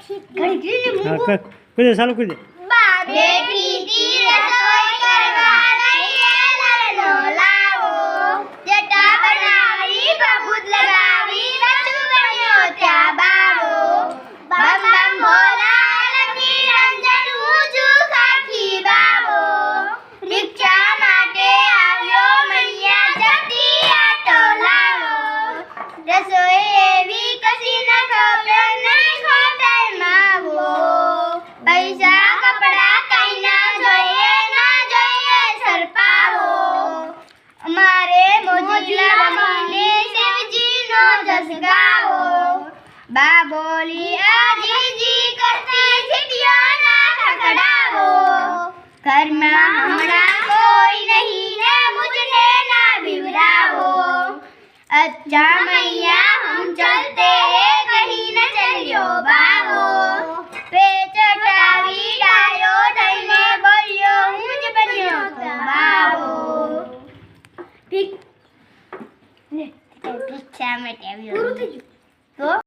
हाँ कर कुछ चालू कर दे બેઠી તી રસોઈ કરવા લઈએ લલનો લાવો જટા બનાવી બબૂત લગાવી રચુ બન્યો ત્યાં બાવો બમ બમ ભોલા લખી રંજન ઊંચું ખાખી બાવો રિક્ષા માટે આવ્યો મૈયા જતી આટો લાવો રસોઈ એવી કશી ન ખપે નહીં ખોટલ માવો પૈસા કપડા કઈ ના જોઈએ સરપાવો અમારે મોજીલા બને શિવજી નો જસ ગાવો બા બોલી આજીજી કરતી સીટીઓ ના ખકડાવો ઘરમાં હમણાં કોઈ નહીં ને મુझने ना बिवरावो अच्छा मैया हम चलते हैं कहीं न चलियो बावो पे चटावी डायो थईने बोल्यो હું જ બન્યો બાવો ઠીક ને રિક્ષા માટે આવ્યો પૂરું થઈ ગયું તો